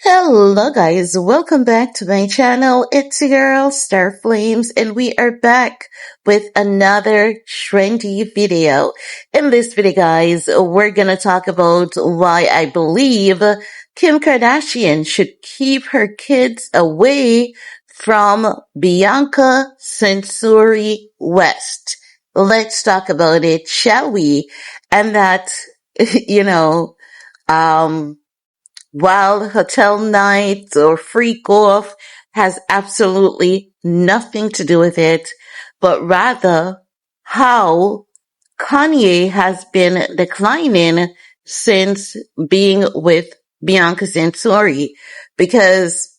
Hello guys, welcome back to my channel. It's your girl Star Flames and we are back with another trendy video. In this video guys, we're gonna talk about why I believe Kim Kardashian should keep her kids away from Bianca Censori West. Let's talk about it, shall we? And that, you know, um, wild hotel nights or freak off has absolutely nothing to do with it, but rather how Kanye has been declining since being with Bianca Censori. Because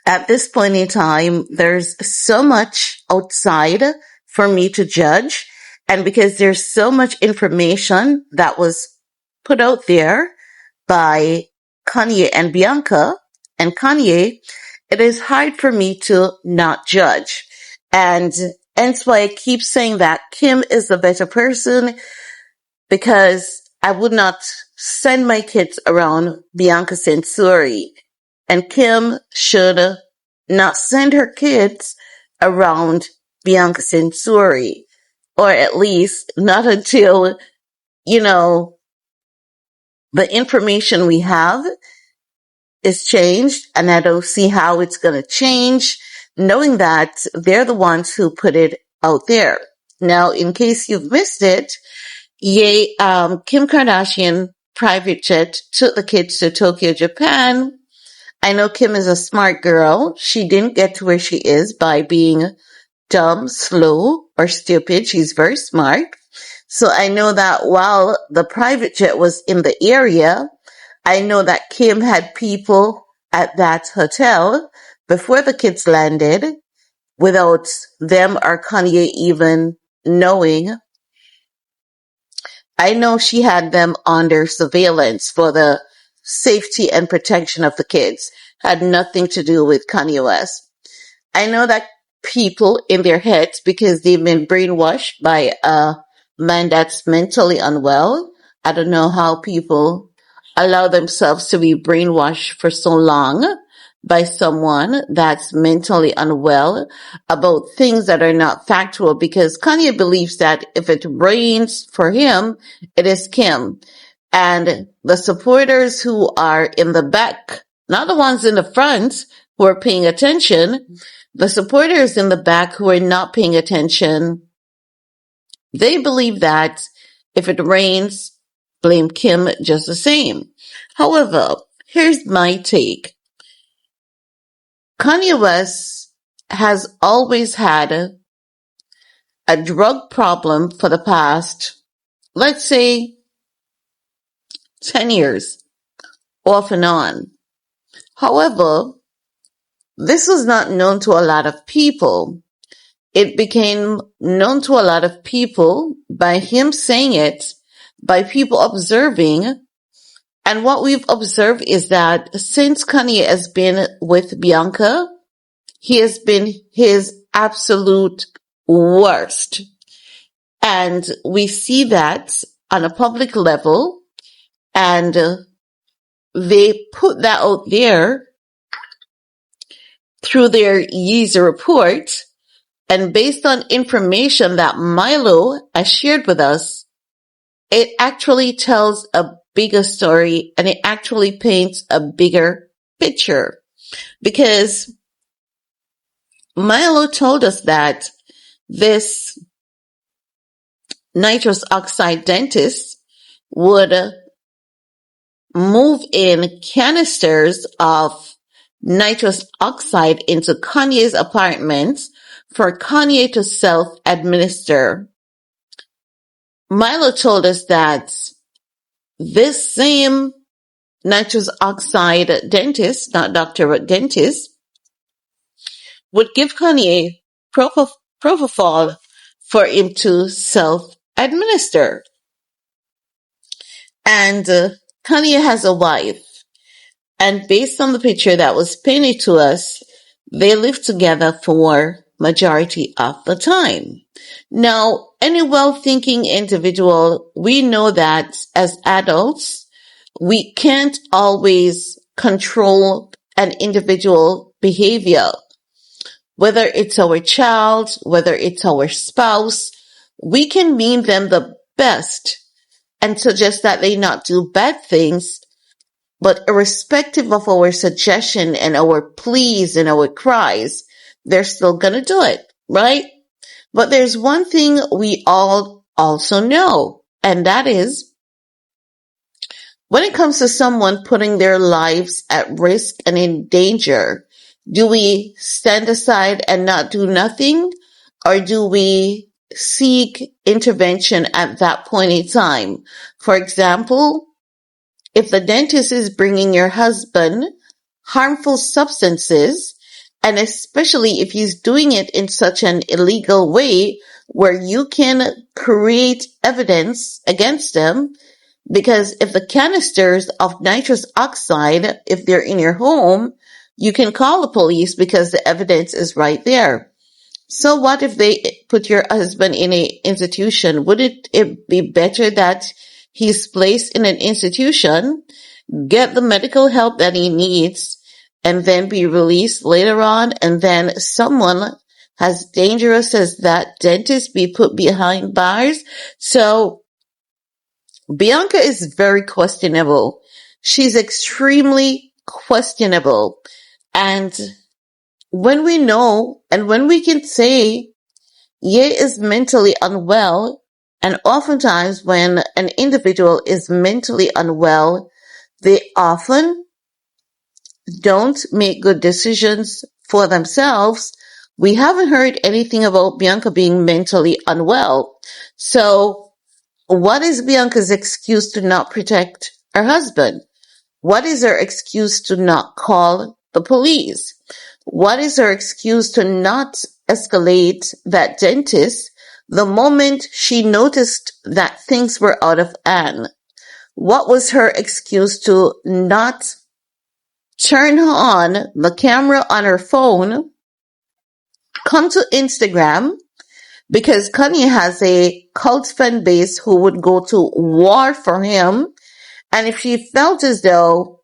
at this point in time, there's so much outside for me to judge. And because there's so much information that was put out there by Kanye and Bianca and Kanye, it is hard for me to not judge. And hence why I keep saying that Kim is the better person, because I would not send my kids around Bianca Censori, and Kim should not send her kids around Bianca Censori, or at least not until, you know, the information we have is changed, and I don't see how it's going to change, knowing that they're the ones who put it out there. Now, in case you've missed it, Kim Kardashian private jet took the kids to Tokyo, Japan. I know Kim is a smart girl. She didn't get to where she is by being dumb, slow, or stupid. She's very smart. So I know that while the private jet was in the area, I know that Kim had people at that hotel before the kids landed without them or Kanye even knowing. I know she had them under surveillance for the safety and protection of the kids. Had nothing to do with Kanye West. I know that people in their heads, because they've been brainwashed by a man that's mentally unwell. I don't know how people allow themselves to be brainwashed for so long by someone that's mentally unwell about things that are not factual, because Kanye believes that if it rains for him, it is Kim. And the supporters who are in the back, not the ones in the front who are paying attention, the supporters in the back who are not paying attention, they believe that if it rains, blame Kim just the same. However, here's my take. Kanye West has always had a drug problem for the past, let's say, 10 years, off and on. However, this was not known to a lot of people. It became known to a lot of people by him saying it, by people observing. And what we've observed is that since Kanye has been with Bianca, he has been his absolute worst. And we see that on a public level, and they put that out there through their Yeezy report. And based on information that Milo has shared with us, it actually tells a bigger story, and it actually paints a bigger picture. Because Milo told us that this nitrous oxide dentist would move in canisters of nitrous oxide into Kanye's apartment for Kanye to self-administer. Milo told us that this same nitrous oxide dentist, not doctor, but dentist, would give Kanye propofol for him to self-administer. And Kanye has a wife. And based on the picture that was painted to us, they live together for majority of the time. Now, any well-thinking individual, we know that as adults, we can't always control an individual behavior. Whether it's our child, whether it's our spouse, we can mean them the best and suggest that they not do bad things, but irrespective of our suggestion and our pleas and our cries, they're still gonna do it, right? But there's one thing we all also know, and that is when it comes to someone putting their lives at risk and in danger, do we stand aside and not do nothing? Or do we seek intervention at that point in time? For example, if the dentist is bringing your husband harmful substances, and especially if he's doing it in such an illegal way where you can create evidence against them, because if the canisters of nitrous oxide, if they're in your home, you can call the police because the evidence is right there. So what if they put your husband in an institution? Wouldn't it be better that he's placed in an institution, get the medical help that he needs, and then be released later on, and then someone as dangerous as that dentist be put behind bars? So Bianca is very questionable. She's extremely questionable. And when we know and when we can say Ye is mentally unwell, and oftentimes when an individual is mentally unwell, they often don't make good decisions for themselves. We haven't heard anything about Bianca being mentally unwell. So what is Bianca's excuse to not protect her husband? What is her excuse to not call the police? What is her excuse to not escalate that dentist the moment she noticed that things were out of hand? What was her excuse to not turn on the camera on her phone, come to Instagram, because Kanye has a cult fan base who would go to war for him, and if she felt as though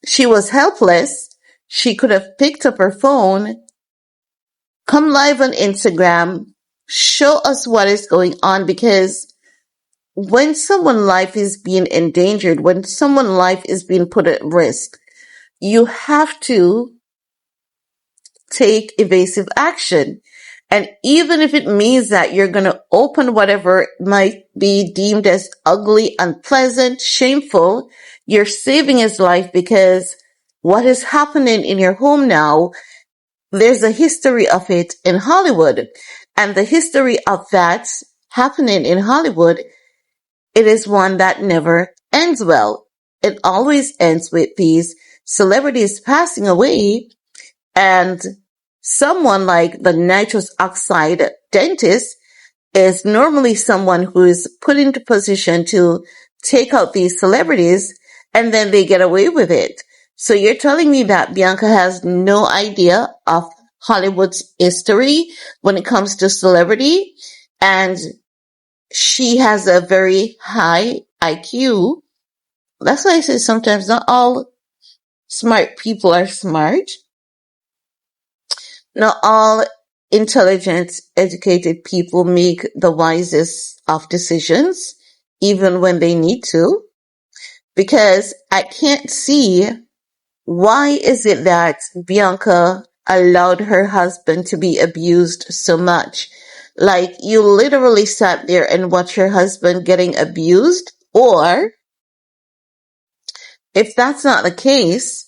she was helpless, she could have picked up her phone, come live on Instagram, show us what is going on, because when someone's life is being endangered, when someone's life is being put at risk, you have to take evasive action. And even if it means that you're going to open whatever might be deemed as ugly, unpleasant, shameful, you're saving his life, because what is happening in your home now, there's a history of it in Hollywood. And the history of that happening in Hollywood, it is one that never ends well. It always ends with these celebrities passing away, and someone like the nitrous oxide dentist is normally someone who is put into position to take out these celebrities, and then they get away with it. So you're telling me that Bianca has no idea of Hollywood's history when it comes to celebrity, and she has a very high IQ. That's why I say sometimes not all smart people are smart. Not all intelligent, educated people make the wisest of decisions, even when they need to. Because I can't see why is it that Bianca allowed her husband to be abused so much. Like, you literally sat there and watched your husband getting abused? Or, if that's not the case,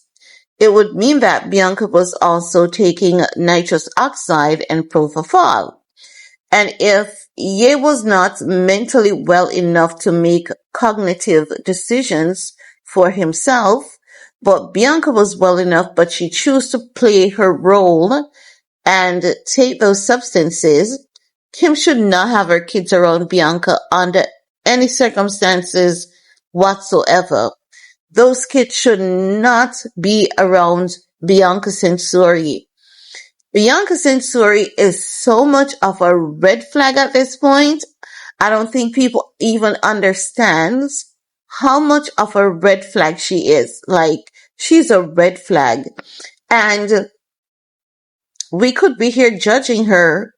it would mean that Bianca was also taking nitrous oxide and propofol. And if Ye was not mentally well enough to make cognitive decisions for himself, but Bianca was well enough, but she chose to play her role and take those substances, Kim should not have her kids around Bianca under any circumstances whatsoever. Those kids should not be around Bianca Censori. Bianca Censori is so much of a red flag at this point. I don't think people even understands how much of a red flag she is. Like, she's a red flag. And we could be here judging her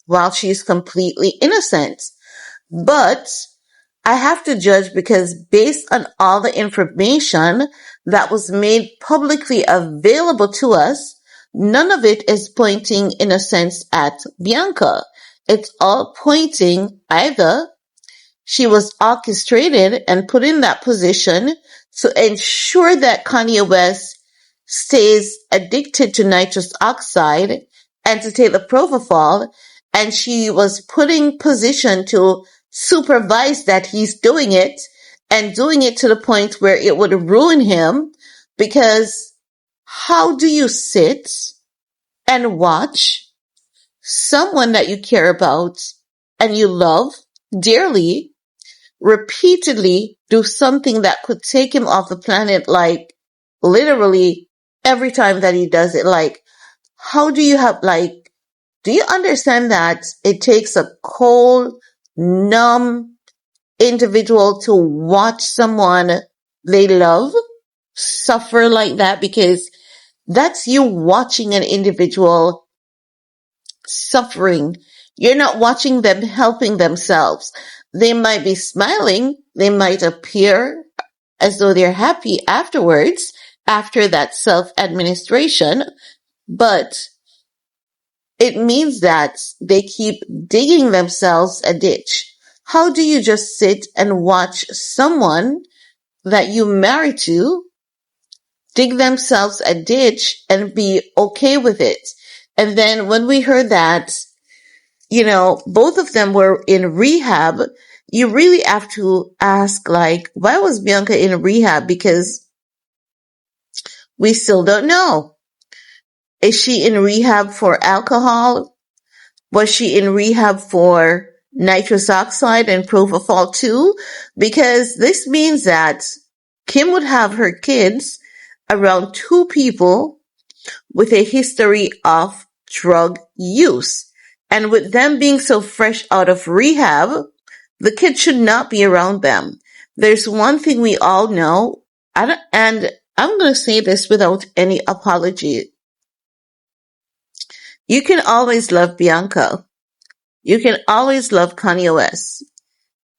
while she's completely innocent. But I have to judge because based on all the information that was made publicly available to us, none of it is pointing in a sense at Bianca. It's all pointing either she was orchestrated and put in that position to ensure that Kanye West stays addicted to nitrous oxide and to take the propofol, and she was put in position to supervise that he's doing it and doing it to the point where it would ruin him. Because how do you sit and watch someone that you care about and you love dearly repeatedly do something that could take him off the planet, like literally every time that he does it? Like, how do you do you understand that it takes a cold, numb individual to watch someone they love suffer like that? Because that's you watching an individual suffering. You're not watching them helping themselves. They might be smiling. They might appear as though they're happy afterwards, after that self-administration, but it means that they keep digging themselves a ditch. How do you just sit and watch someone that you marry to dig themselves a ditch and be okay with it? And then when we heard that, both of them were in rehab, you really have to ask, like, why was Bianca in rehab? Because we still don't know. Is she in rehab for alcohol? Was she in rehab for nitrous oxide and propofol too? Because this means that Kim would have her kids around two people with a history of drug use. And with them being so fresh out of rehab, the kids should not be around them. There's one thing we all know, and I'm going to say this without any apology. You can always love Bianca. You can always love Kanye West.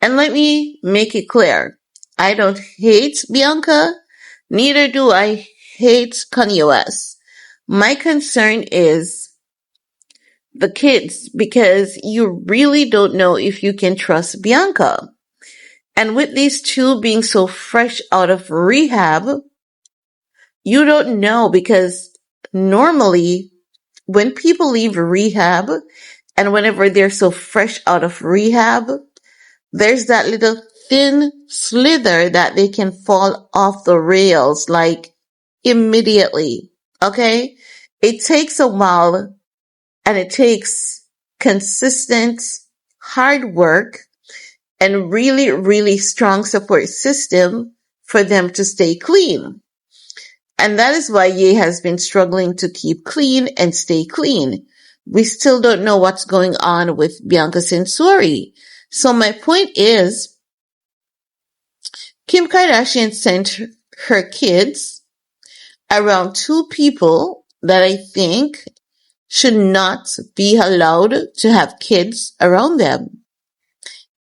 And let me make it clear. I don't hate Bianca. Neither do I hate Kanye West. My concern is the kids, because you really don't know if you can trust Bianca. And with these two being so fresh out of rehab, you don't know, because normally when people leave rehab and whenever they're so fresh out of rehab, there's that little thin slither that they can fall off the rails like immediately. Okay? It takes a while and it takes consistent hard work and really, really strong support system for them to stay clean. And that is why Ye has been struggling to keep clean and stay clean. We still don't know what's going on with Bianca Censori. So my point is, Kim Kardashian sent her kids around two people that I think should not be allowed to have kids around them.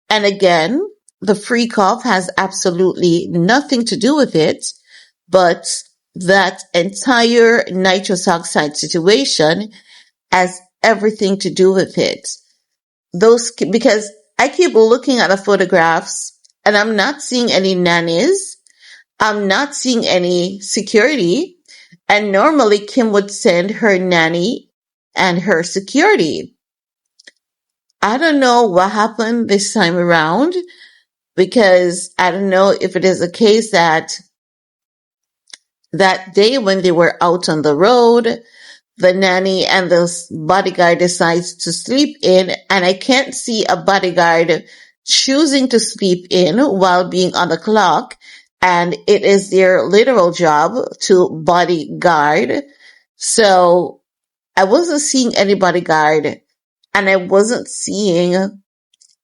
And again, the freak off has absolutely nothing to do with it, but that entire nitrous oxide situation has everything to do with it. Because I keep looking at the photographs and I'm not seeing any nannies. I'm not seeing any security. And normally Kim would send her nanny and her security. I don't know what happened this time around, because I don't know if it is a case that day when they were out on the road, the nanny and the bodyguard decides to sleep in, and I can't see a bodyguard choosing to sleep in while being on the clock, and it is their literal job to bodyguard. So I wasn't seeing any bodyguard, and I wasn't seeing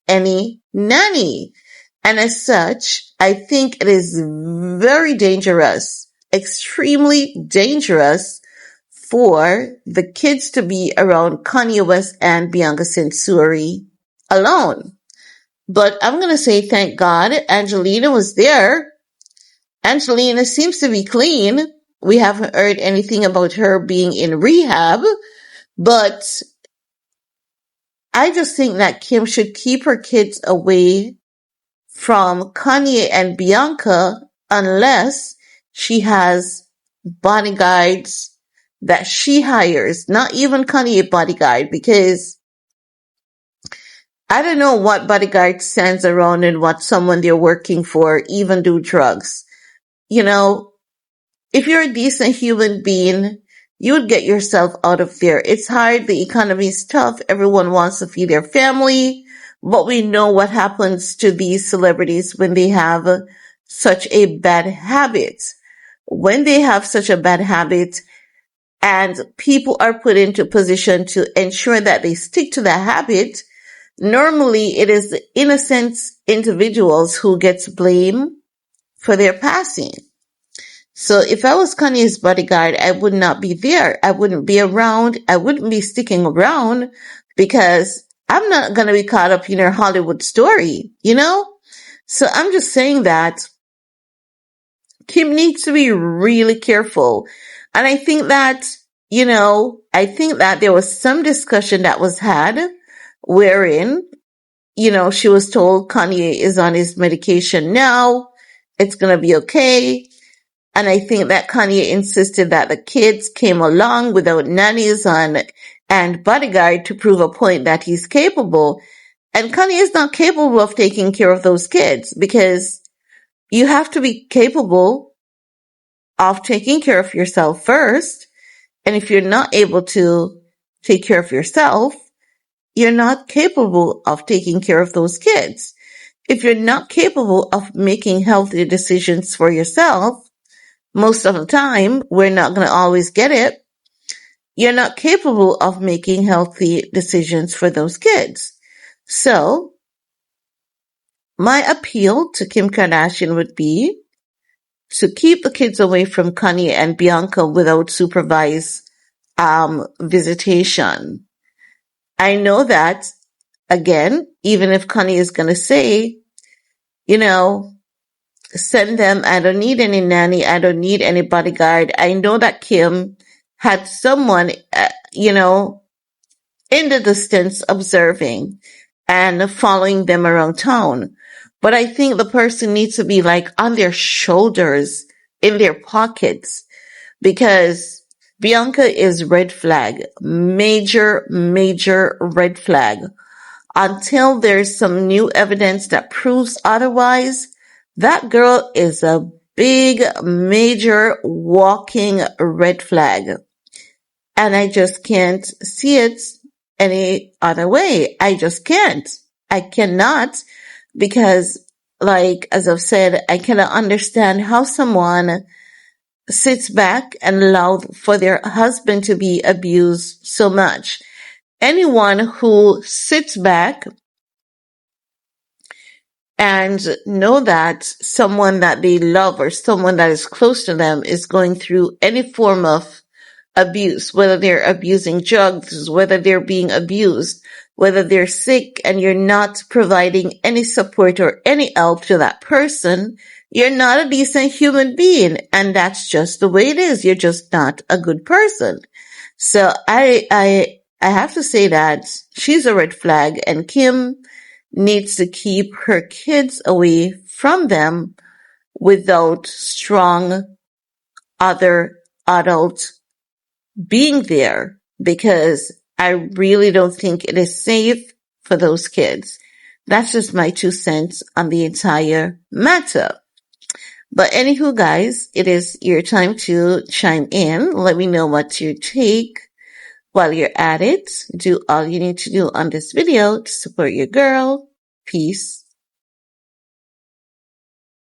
any nanny. And as such, I think it is very dangerous, extremely dangerous for the kids to be around Kanye West and Bianca Censori alone. But I'm going to say thank God Angelina was there. Angelina seems to be clean. We haven't heard anything about her being in rehab, but I just think that Kim should keep her kids away from Kanye and Bianca unless she has bodyguards that she hires, not even Kanye bodyguard, because I don't know what bodyguard stands around and what someone they're working for even do drugs. You know, if you're a decent human being, you would get yourself out of there. It's hard. The economy is tough. Everyone wants to feed their family. But we know what happens to these celebrities when they have such a bad habit. When they have such a bad habit and people are put into position to ensure that they stick to that habit, normally it is the innocent individuals who gets blamed for their passing. So if I was Kanye's bodyguard, I would not be there. I wouldn't be around. I wouldn't be sticking around because I'm not going to be caught up in your Hollywood story, you know? So I'm just saying that Kim needs to be really careful. And I think that, I think that there was some discussion that was had wherein, she was told Kanye is on his medication now. It's going to be okay. And I think that Kanye insisted that the kids came along without nannies and bodyguard to prove a point that he's capable. And Kanye is not capable of taking care of those kids because you have to be capable of taking care of yourself first. And if you're not able to take care of yourself, you're not capable of taking care of those kids. If you're not capable of making healthy decisions for yourself, most of the time, we're not going to always get it. You're not capable of making healthy decisions for those kids. So, my appeal to Kim Kardashian would be to keep the kids away from Kanye and Bianca without supervised visitation. I know that, again, even if Kanye is going to say, send them, I don't need any nanny, I don't need any bodyguard. I know that Kim had someone, in the distance observing and following them around town. But I think the person needs to be like on their shoulders, in their pockets, because Bianca is red flag, major, major red flag. Until there's some new evidence that proves otherwise, that girl is a big, major walking red flag. And I just can't see it any other way. I just can't. I cannot because, as I've said, I cannot understand how someone sits back and allows for their husband to be abused so much. Anyone who sits back and know that someone that they love or someone that is close to them is going through any form of abuse, whether they're abusing drugs, whether they're being abused, whether they're sick and you're not providing any support or any help to that person, you're not a decent human being. And that's just the way it is. You're just not a good person. So I have to say that she's a red flag and Kim needs to keep her kids away from them without strong other adults being there, because I really don't think it is safe for those kids. That's just my 2 cents on the entire matter. But anywho, guys, it is your time to chime in. Let me know what you take. While you're at it, do all you need to do on this video to support your girl. Peace.